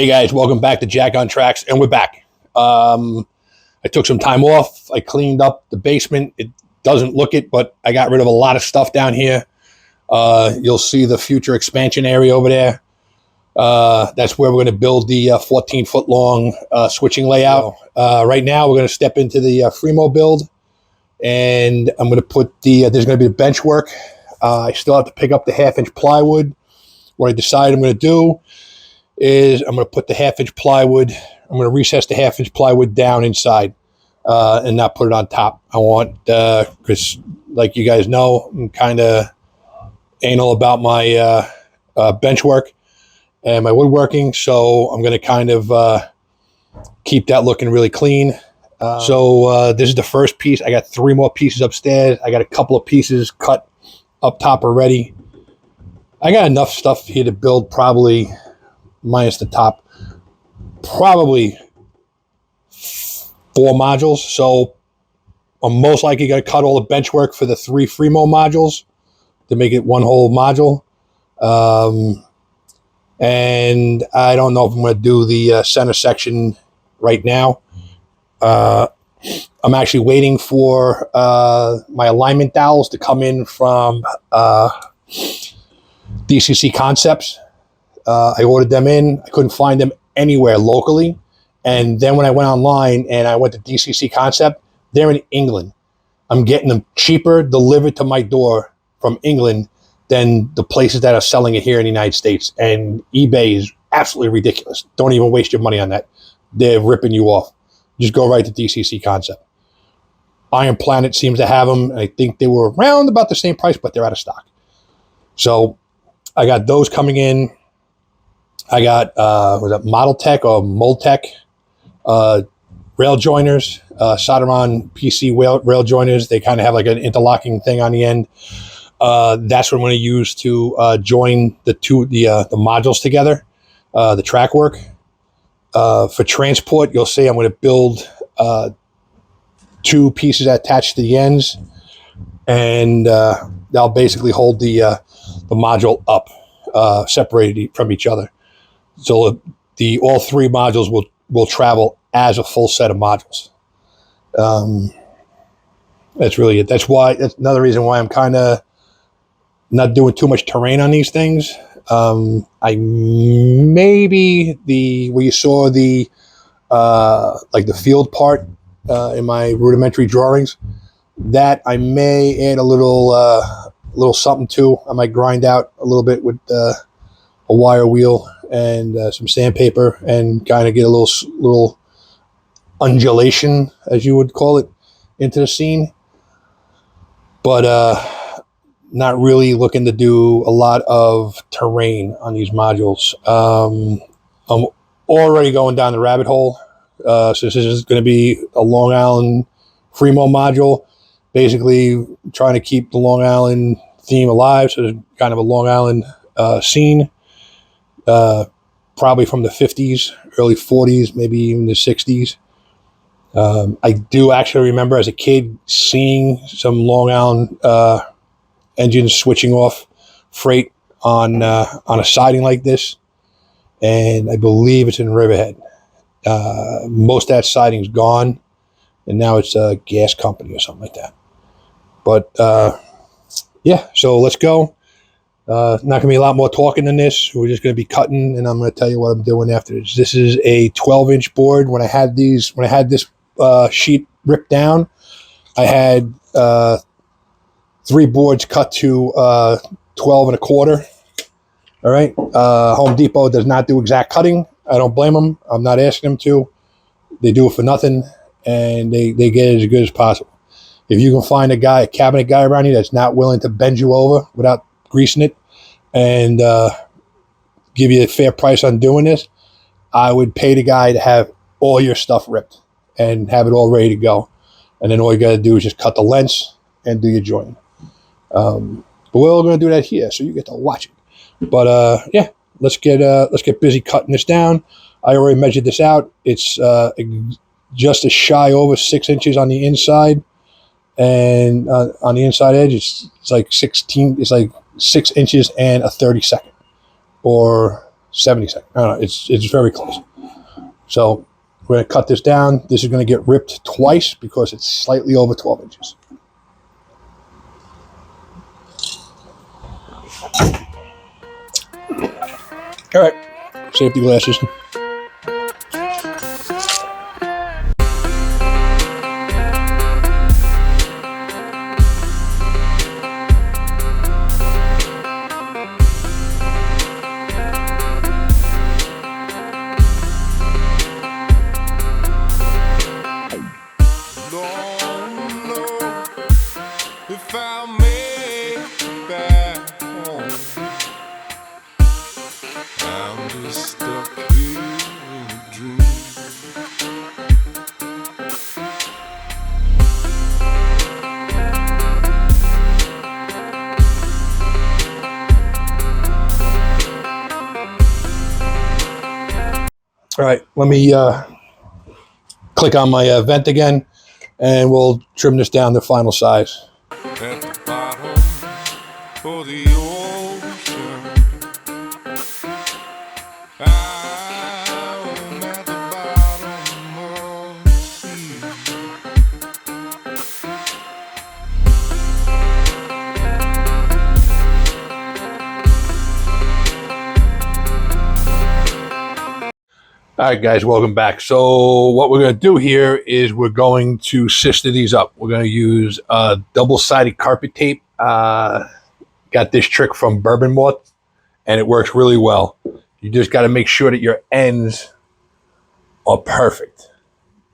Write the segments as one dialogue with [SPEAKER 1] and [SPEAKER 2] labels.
[SPEAKER 1] Hey guys, welcome back to Jack on Tracks, and we're back. I took some time off. I cleaned up the basement. It doesn't look it, but I got rid of a lot of stuff down here. You'll see the future expansion area over there. That's where we're going to build the 14-foot long switching layout. Right now, we're going to step into the Fremo build, and I'm going to put there's going to be the benchwork. I still have to pick up the 1/2-inch plywood. What I decided I'm going to do is I'm going to put the 1/2-inch plywood, I'm going to recess the 1/2-inch plywood down inside and not put it on top. I want, because like you guys know, I'm kind of anal about my bench work and my woodworking, so I'm going to kind of keep that looking really clean. So this is the first piece. I got 3 more pieces upstairs. I got a couple of pieces cut up top already. I got enough stuff here to build, probably minus the top, probably 4 modules. So I'm most likely going to cut all the bench work for the 3 Fremo modules to make it one whole module. And I don't know if I'm going to do the center section right now. I'm actually waiting for my alignment dowels to come in from DCC Concepts. I ordered them in. I couldn't find them anywhere locally. And then when I went online and I went to DCC Concept, they're in England. I'm getting them cheaper delivered to my door from England than the places that are selling it here in the United States. And eBay is absolutely ridiculous. Don't even waste your money on that. They're ripping you off. Just go right to DCC Concept. Iron Planet seems to have them. I think they were around about the same price, but they're out of stock. So I got those coming in. I got, was it Model Tech or Mold Tech rail joiners, solder-on PC rail joiners. They kind of have like an interlocking thing on the end. That's what I'm going to use to join the modules together, the track work. For transport, you'll see I'm going to build 2 pieces attached to the ends, and they'll basically hold the module up, separated from each other. So all 3 modules will travel as a full set of modules. That's really it. That's another reason why I'm kind of not doing too much terrain on these things. I maybe where you saw the like the field part in my rudimentary drawings, that I may add a little something to. I might grind out a little bit with a wire wheel and some sandpaper and kind of get a little undulation, as you would call it, into the scene. But not really looking to do a lot of terrain on these modules. I'm already going down the rabbit hole. So this is going to be a Long Island Fremo module, basically trying to keep the Long Island theme alive. So there's kind of a Long Island scene, probably from the 50s, early 40s, maybe even the 60s. I do actually remember as a kid seeing some Long Island engines switching off freight on a siding like this, and I believe it's in Riverhead. Most of that siding's gone, and now it's a gas company or something like that. But yeah, so let's go. Not gonna be a lot more talking than this. We're just gonna be cutting, and I'm gonna tell you what I'm doing after this. This is a 12-inch board. When I had this sheet ripped down, I had 3 boards cut to 12 1/4. All right. Home Depot does not do exact cutting. I don't blame them. I'm not asking them to. They do it for nothing, and they get it as good as possible. If you can find a cabinet guy around you that's not willing to bend you over without greasing it and give you a fair price on doing this, I would pay the guy to have all your stuff ripped and have it all ready to go. And then all you got to do is just cut the lengths and do your joining. But we're all going to do that here, so you get to watch it. But yeah, let's get busy cutting this down. I already measured this out. It's just a shy over 6 inches on the inside, and on the inside edge, it's like 16. It's like 6 inches and a 32nd, or 72nd. I don't know. It's very close. So we're going to cut this down. This is going to get ripped twice because it's slightly over 12 inches. All right, safety glasses. All right, let me click on my vent again, and we'll trim this down to final size. At the bottom of the ocean, I'm at the bottom of the sea. All right, guys, welcome back. So what we're going to do here is we're going to sister these up. We're going to use double-sided carpet tape. Got this trick from Baseboard, and it works really well. You just got to make sure that your ends are perfect.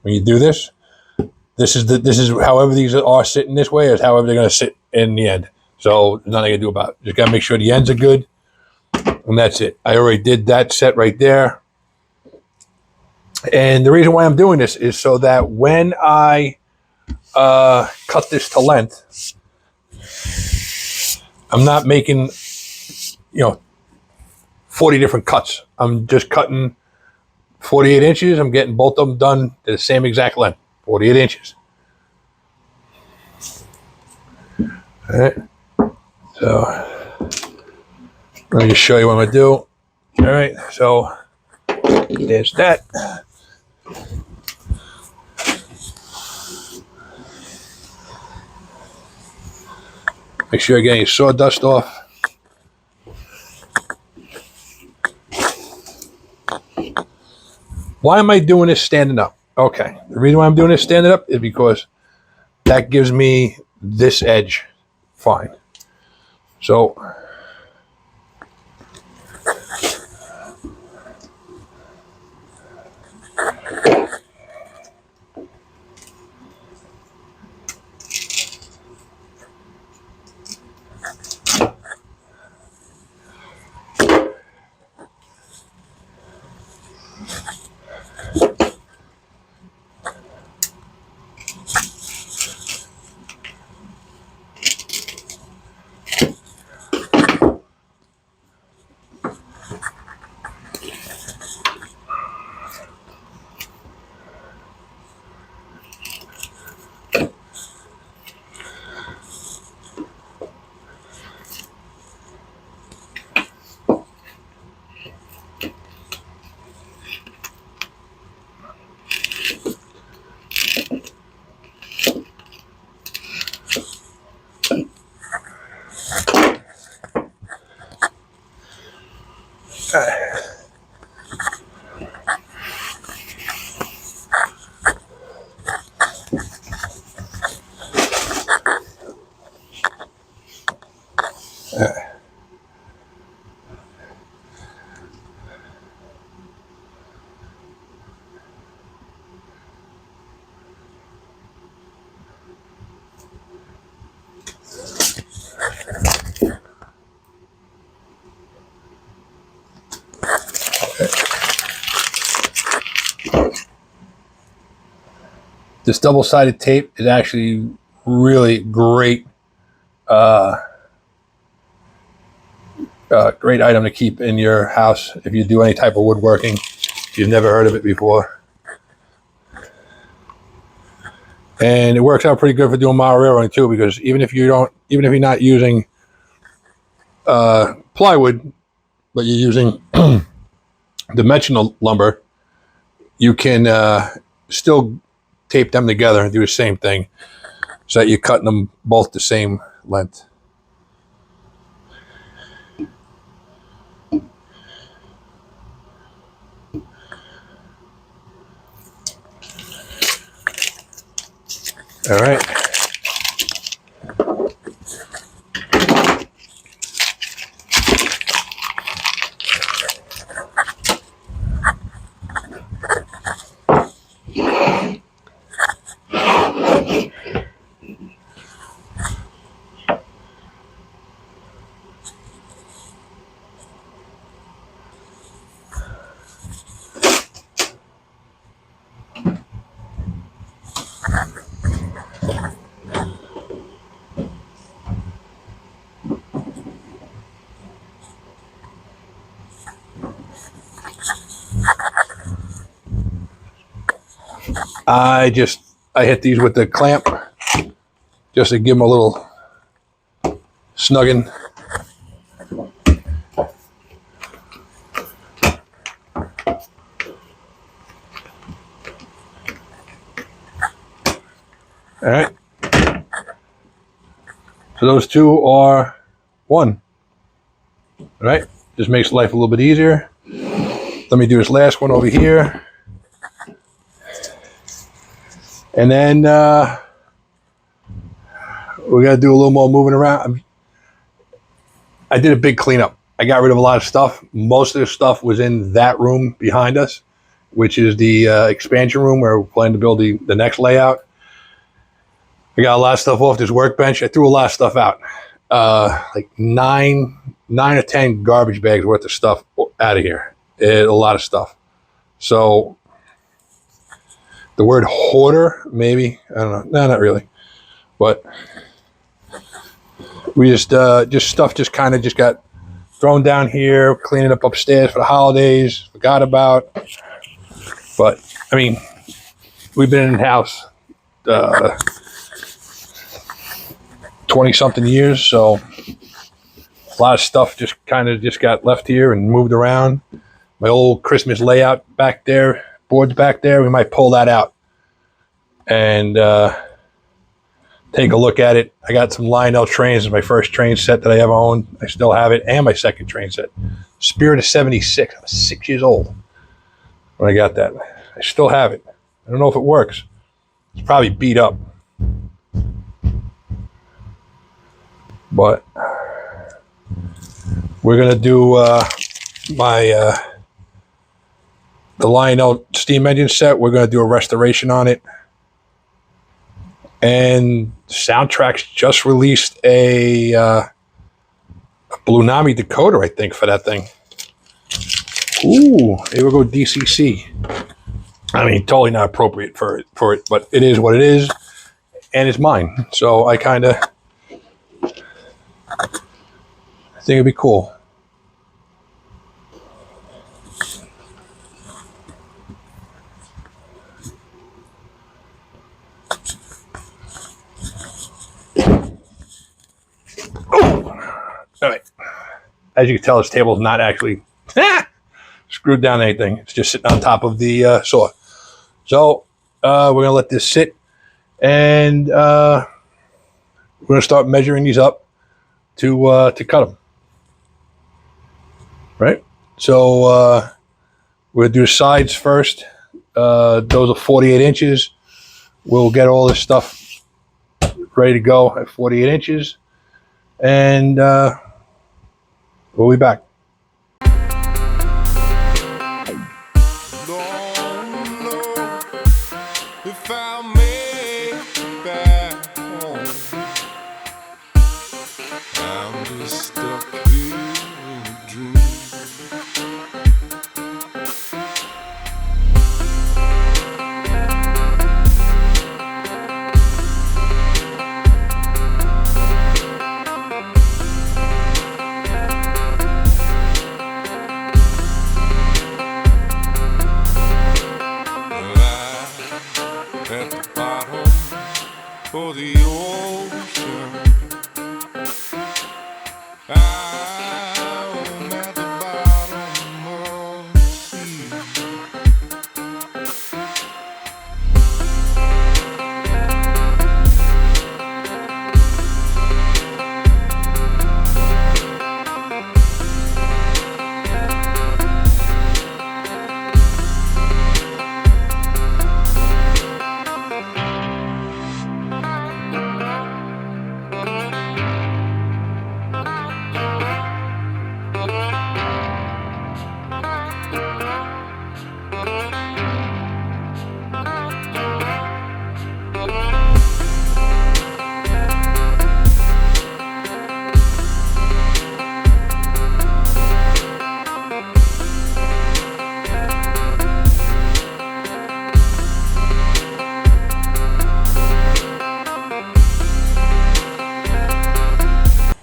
[SPEAKER 1] When you do this, this is however these are sitting this way is however they're going to sit in the end. So there's nothing to do about it. Just got to make sure the ends are good, and that's it. I already did that set right there. And the reason why I'm doing this is so that when I cut this to length, I'm not making, 40 different cuts. I'm just cutting 48 inches. I'm getting both of them done to the same exact length, 48 inches. All right. So let me just show you what I'm going to do. All right. So there's that. Make sure you're getting your sawdust off. Why am I doing this standing up? Okay, the reason why I'm doing this standing up is because that gives me this edge fine. So this double-sided tape is actually really great, great item to keep in your house if you do any type of woodworking. If you've never heard of it before, and it works out pretty good for doing model railroading too. Because even if you're not using plywood, but you're using dimensional lumber, you can still tape them together and do the same thing, so that you're cutting them both the same length. All right. I hit these with the clamp just to give them a little snugging. All right. So those two are one. All right. Just makes life a little bit easier. Let me do this last one over here. And then we got to do a little more moving around. I did a big cleanup. I got rid of a lot of stuff. Most of the stuff was in that room behind us, which is the expansion room where we're planning to build the next layout. I got a lot of stuff off this workbench. I threw a lot of stuff out. Like nine or 10 garbage bags worth of stuff out of here. A lot of stuff. So the word hoarder, maybe, I don't know. No, not really. But we just stuff just kind of just got thrown down here, cleaning up upstairs for the holidays, forgot about. But I mean, we've been in the house 20-something years, so a lot of stuff just kind of just got left here and moved around. My old Christmas layout back there, boards back there, we might pull that out and take a look at it. I got some Lionel trains. It's my first train set that I ever owned. I still have it, and my second train set. Spirit of 76. I was 6 years old when I got that. I still have it. I don't know if it works. It's probably beat up. But we're going to do the Lionel steam engine set. We're going to do a restoration on it. And Soundtrack's just released a Bluenami decoder, I think, for that thing. Ooh, here we go, DCC. I mean, totally not appropriate for it, but it is what it is, and it's mine. So I kind of think it'd be cool. All right. As you can tell, this table is not actually screwed down anything. It's just sitting on top of the saw. So we're going to let this sit, and we're going to start measuring these up to cut them. Right? So we're going to do the sides first. Those are 48 inches. We'll get all this stuff ready to go at 48 inches. And we'll be back.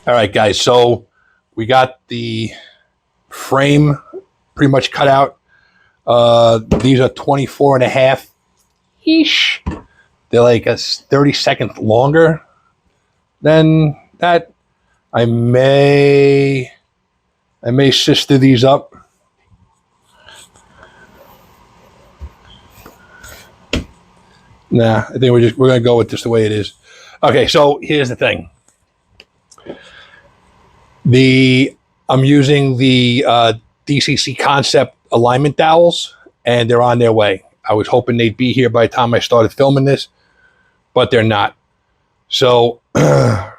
[SPEAKER 1] All right, guys. So we got the frame pretty much cut out. These are 24 and a half ish. They're like a 30-second longer than that. I may sister these up. Nah, I think we're gonna go with just the way it is. Okay, so here's the thing. I'm using the DCC Concept alignment dowels, and they're on their way. I was hoping they'd be here by the time I started filming this, but they're not. So there's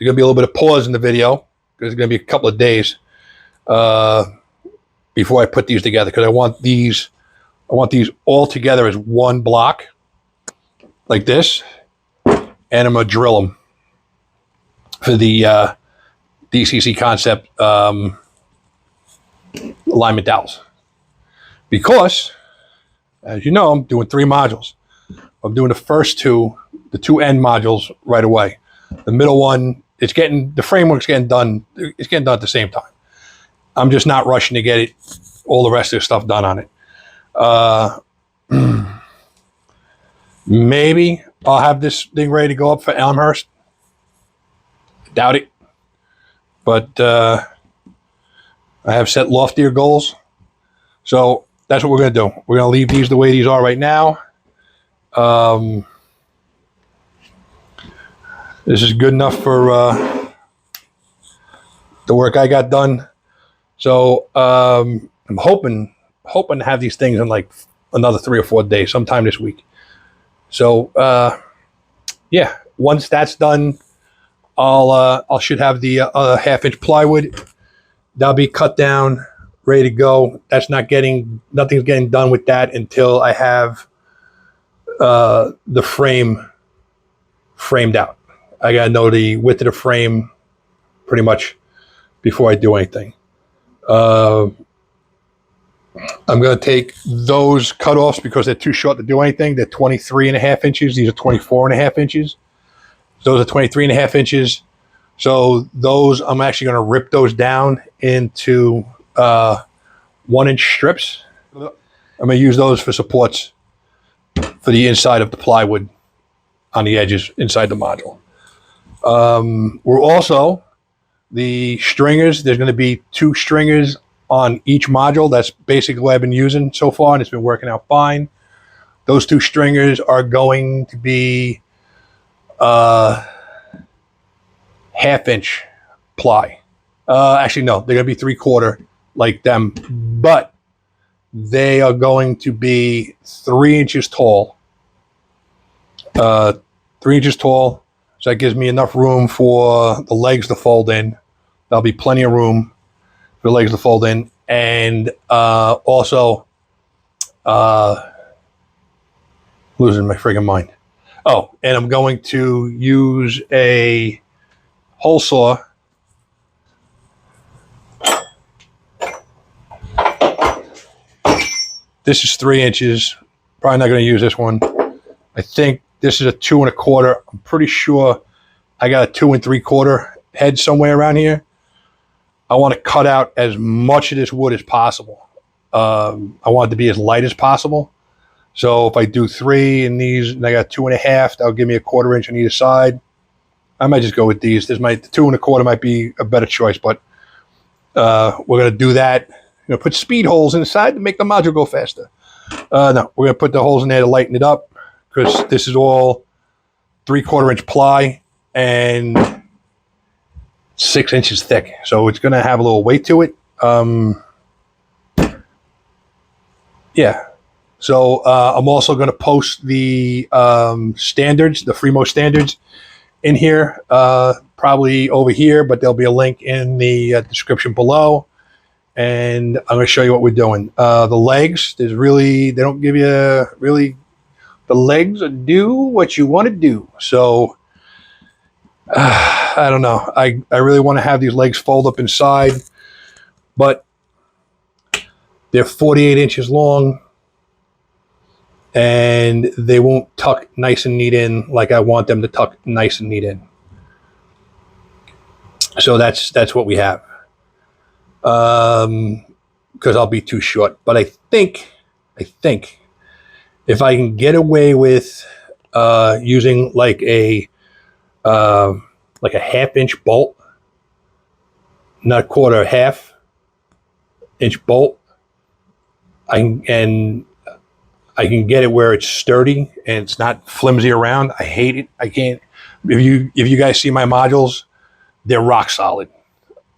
[SPEAKER 1] gonna be a little bit of pause in the video because it's gonna be a couple of days before I put these together, because I want these all together as one block like this, and I'm gonna drill them for the DCC Concept alignment dowels, because as you know, I'm doing 3 modules. I'm doing the first two, the 2 end modules right away. The middle one, the framework's getting done. It's getting done at the same time. I'm just not rushing to get all the rest of the stuff done on it. Maybe I'll have this thing ready to go up for Elmhurst. Doubt it. But I have set loftier goals. So that's what we're going to do. We're going to leave these the way these are right now. This is good enough for the work I got done. So I'm hoping to have these things in like another 3 or 4 days, sometime this week. So yeah, once that's done, I'll should have the other 1/2-inch plywood. That'll be cut down, ready to go. Nothing's getting done with that until I have the frame framed out. I gotta know the width of the frame pretty much before I do anything. I'm going to take those cutoffs because they're too short to do anything. They're 23 and a half inches. These are 24 and a half inches. Those are 23 and a half inches. So those, I'm actually going to rip those down into 1-inch strips. I'm going to use those for supports for the inside of the plywood on the edges inside the module. We're also, the stringers, there's going to be 2 stringers on each module. That's basically what I've been using so far, and it's been working out fine. Those 2 stringers are going to be 1/2-inch ply. Actually, no, they're going to be 3/4 like them, but they are going to be 3 inches tall. 3 inches tall, so that gives me enough room for the legs to fold in. There'll be plenty of room for the legs to fold in, and also losing my friggin' mind. Oh, and I'm going to use a hole saw This is 3 inches. Probably not going to use this one. I think this is a 2 1/4. I'm pretty sure I got a 2 3/4 head somewhere around here. I want to cut out as much of this wood as possible. I want it to be as light as possible. So if I do 3 and these, and I got 2 1/2, that'll give me a 1/4 inch on either side. I might just go with these. The 2 1/4 might be a better choice, but we're going to do that. I'm going to put speed holes inside to make the module go faster. No, we're going to put the holes in there to lighten it up, because this is all 3/4 inch ply and 6 inches thick. So it's going to have a little weight to it. Yeah. So I'm also going to post the standards, the Fremo standards in here, probably over here, but there'll be a link in the description below. And I'm going to show you what we're doing. The legs, they don't give you really, the legs do what you want to do. So I don't know. I really want to have these legs fold up inside, but they're 48 inches long and they won't tuck nice and neat in like I want them to tuck nice and neat in. So that's what we have. Because I'll be too short. But I think if I can get away with using like a half-inch bolt, not quarter, half-inch bolt, I can get it where it's sturdy and it's not flimsy around. I hate it. I can't. If you guys see my modules, they're rock solid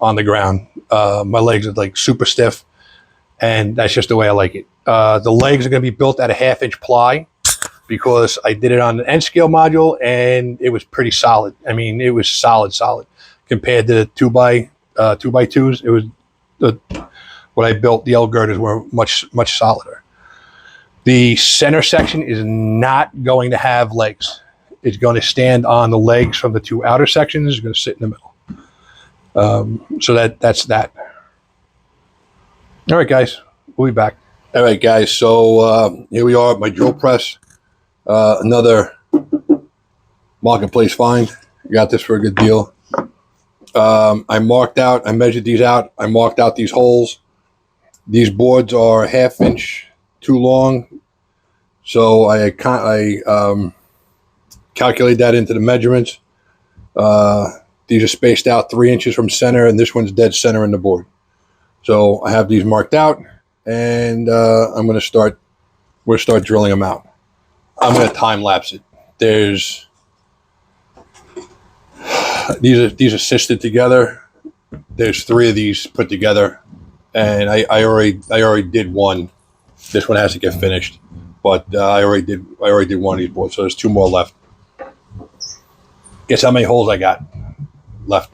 [SPEAKER 1] on the ground. My legs are like super stiff, and that's just the way I like it. The legs are going to be built at a half-inch ply because I did it on an N scale module and it was pretty solid. I mean, it was solid compared to the 2x2s. It was what I built. The L girders were much solider. The center section is not going to have legs. It's going to stand on the legs from the two outer sections. It's going to sit in the middle. So that's that. All right, guys, we'll be back. All right, guys. So here we are at my drill press. Another marketplace find. Got this for a good deal. I measured these out. I marked out these holes. These boards are a half-inch too long, so I calculate that into the measurements. These are spaced out 3 inches from center, and this one's dead center in the board. So I have these marked out, and we're gonna start drilling them out. I'm gonna time lapse it. These are sisted together. There's 3 of these put together, and I already did one. This one has to get finished, but I already did one of these boards, so there's 2 more left. Guess how many holes I got left?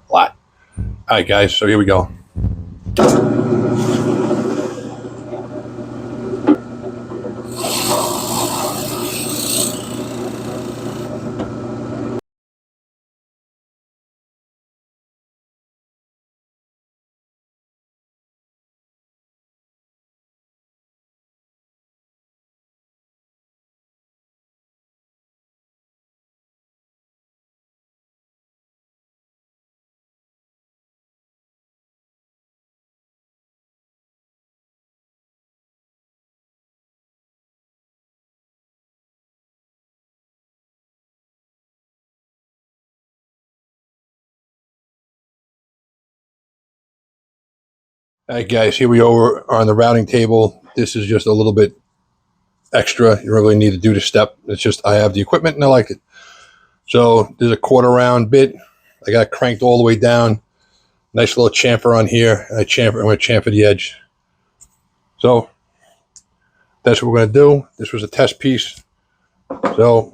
[SPEAKER 1] A lot. All right, guys. So here we go. All right, guys, here we are on the routing table. This is just a little bit extra. You really need to do the step. It's just I have the equipment and I like it. So there's a 1/4 round bit. I got cranked all the way down. Nice little chamfer on here. I'm going to chamfer the edge. So that's what we're going to do. This was a test piece. So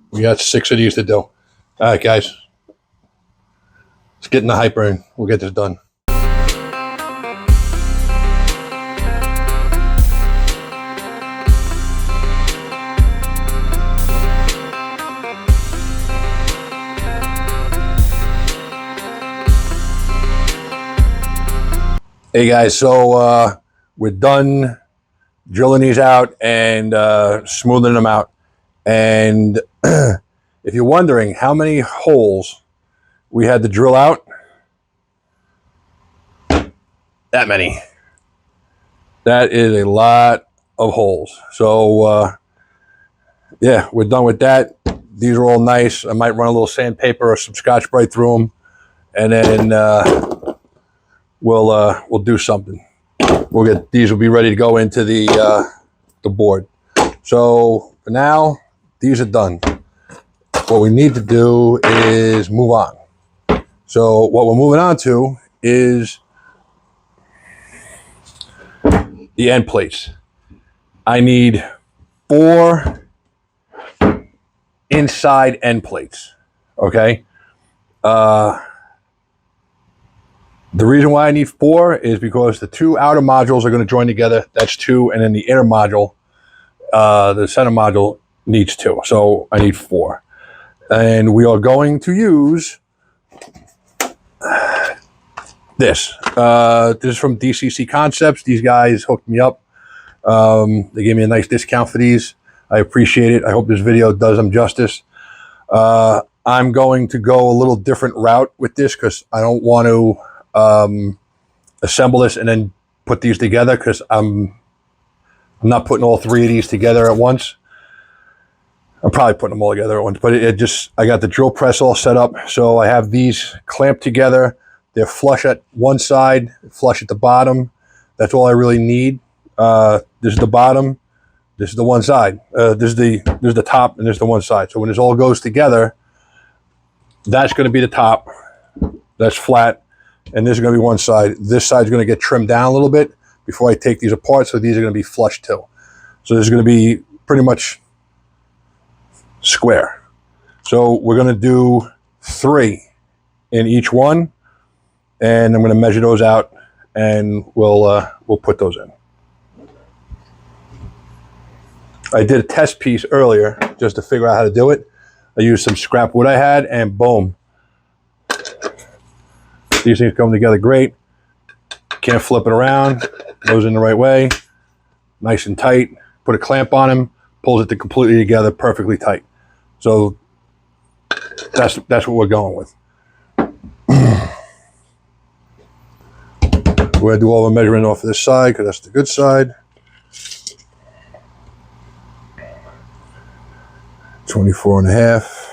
[SPEAKER 1] we got 6 of these to do. All right, guys. Let's get in the hyper and we'll get this done. Hey guys, so we're done drilling these out and smoothing them out. And if you're wondering how many holes we had to drill out, that many. That is a lot of holes. So yeah, we're done with that. These are all nice. I might run a little sandpaper or some Scotch-Brite through them, and then we'll do something. These will be ready to go into the board. So for now, these are done. What we need to do is move on. So what we're moving on to is the end plates. I need 4 inside end plates. Okay. The reason why I need 4 is because the 2 outer modules are going to join together. That's 2. And then the inner module, the center module, needs 2. So I need 4. And we are going to use this. This is from DCC Concepts. These guys hooked me up. They gave me a nice discount for these. I appreciate it. I hope this video does them justice. I'm going to go a little different route with this because I don't want to assemble this and then put these together, because I'm not putting all three of these together at once. I'm probably putting them all together at once, but I got the drill press all set up. So I have these clamped together. They're flush at one side, flush at the bottom. That's all I really need. This is the bottom. This is the one side. This is the top, and this is the one side. So when this all goes together, that's going to be the top. That's flat. And this is going to be one side. This side is going to get trimmed down a little bit before I take these apart. So these are going to be flush too. So this is going to be pretty much square. So we're going to do 3 in each one, and I'm going to measure those out, and we'll put those in. I did a test piece earlier just to figure out how to do it. I used some scrap wood I had, and boom, these things come together great. Can't flip it around. Goes in the right way, nice and tight. Put a clamp on them, pulls it completely together, perfectly tight. So that's what we're going with. We're gonna do all the measuring off of this side because that's the good side. 24.5.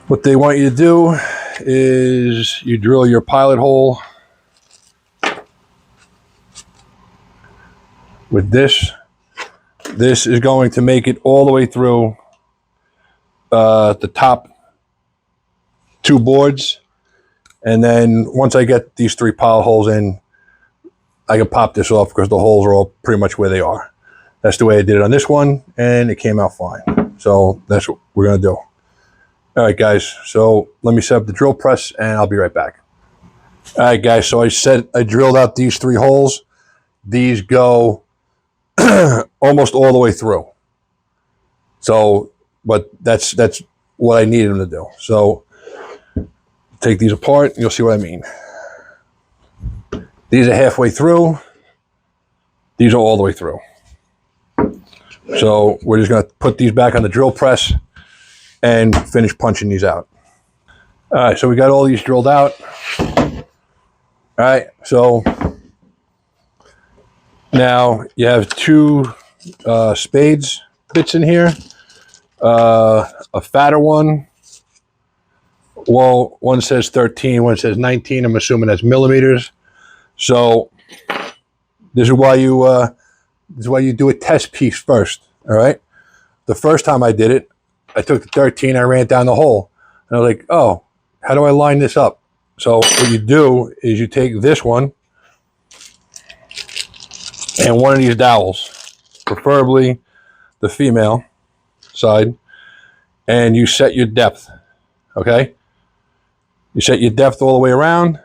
[SPEAKER 1] What they want you to do is you drill your pilot hole with this. This is going to make it all the way through the top 2 boards. And then once I get these 3 pilot holes in, I can pop this off because the holes are all pretty much where they are. That's the way I did it on this one, and it came out fine. So that's what we're going to do. All right, guys, so let me set up the drill press, and I'll be right back. All right, guys, so I drilled out these 3 holes. These go almost all the way through. So, but that's what I needed them to do. So take these apart, and you'll see what I mean. These are halfway through. These are all the way through. So we're just going to put these back on the drill press and finish punching these out. All right, so we got all these drilled out. All right, so now you have 2 spades bits in here. A fatter one. Well, one says 13, one says 19. I'm assuming that's millimeters. So this is why you do a test piece first. All right. The first time I did it, I took the 13, I ran it down the hole, and I was like, oh, how do I line this up? So what you do is you take this one and one of these dowels, preferably the female side, and you set your depth, okay? You set your depth all the way around,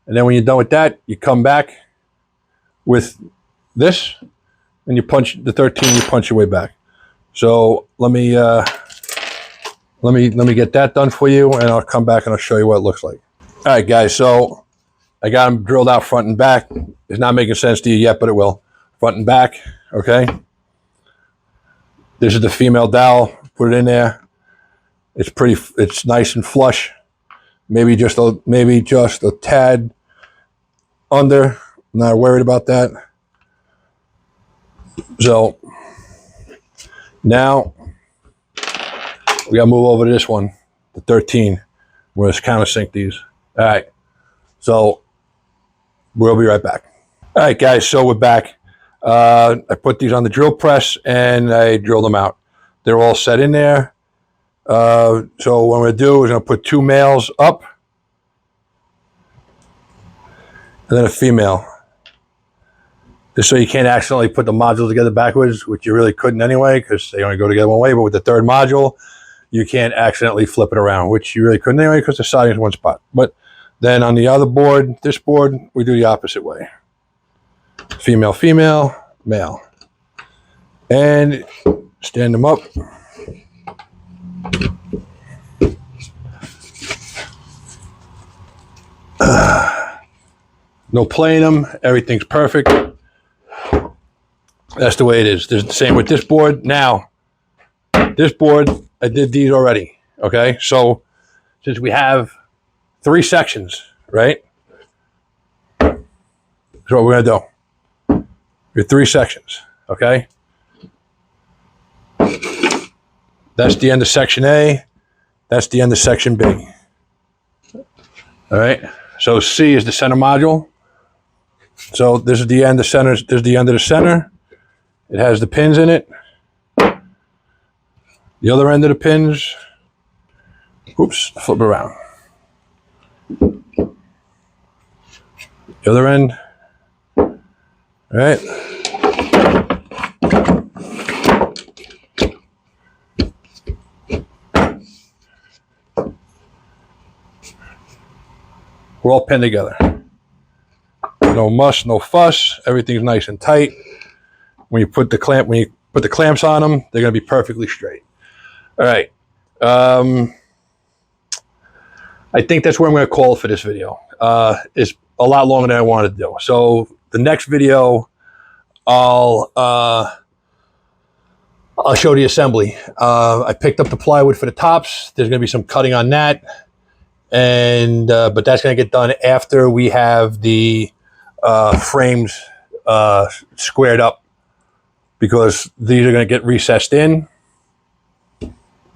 [SPEAKER 1] and then when you're done with that, you come back with this, and you punch the 13, you punch your way back. So let me get that done for you, and I'll come back and I'll show you what it looks like. All right, guys, so I got them drilled out front and back. It's not making sense to you yet, but it will. Front and back, okay? This is the female dowel. Put it in there. It's nice and flush. Maybe just a tad under. I'm not worried about that. So now we got to move over to this one, the 13. We're going to countersink these. All right. So we'll be right back. All right, guys. So we're back. I put these on the drill press and I drilled them out. They're all set in there. So what I'm going to do is I'm going to put 2 males up and then a female. Just so you can't accidentally put the modules together backwards, which you really couldn't anyway, because they only go together one way. But with the 3rd module, you can't accidentally flip it around, which you really couldn't anyway because the siding is one spot. But then on the other board, this board, we do the opposite way. Female, female, male. And stand them up. No playing them. Everything's perfect. That's the way it is. There's the same with this board. Now, this board, I did these already. Okay, so since we have 3 sections, right? That's what we're gonna do. We have 3 sections. Okay. That's the end of section A. That's the end of section B. All right. So C is the center module. So this is the end of center. This is the end of the center. It has the pins in it. The other end of the pins. Oops, flip it around. The other end. All right. We're all pinned together. No muss, no fuss. Everything's nice and tight. When you put the clamps on them, they're going to be perfectly straight. All right. I think that's where I'm going to call it for this video. It's a lot longer than I wanted to do. So the next video, I'll show the assembly. I picked up the plywood for the tops. There's going to be some cutting on that. And but that's going to get done after we have the frames squared up, because these are going to get recessed in.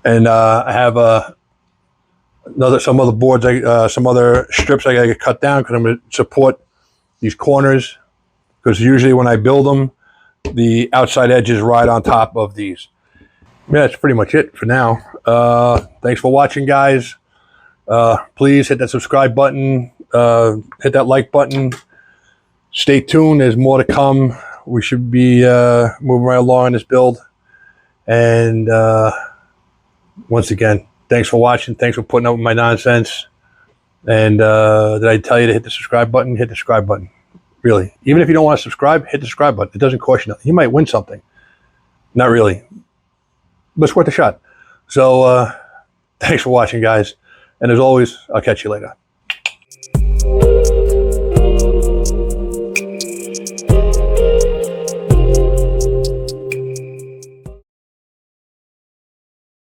[SPEAKER 1] And I have some other boards, some other strips I got to get cut down because I'm going to support these corners, because usually when I build them, the outside edges ride on top of these. Yeah, that's pretty much it for now. Thanks for watching, guys. Please hit that subscribe button, hit that like button. Stay tuned, there's more to come. We should be moving right along in this build. And once again, thanks for watching. Thanks for putting up with my nonsense. And did I tell you to hit the subscribe button? Hit the subscribe button. Really. Even if you don't want to subscribe, hit the subscribe button. It doesn't cost you nothing. You might win something. Not really. But it's worth a shot. So thanks for watching, guys. And as always, I'll catch you later.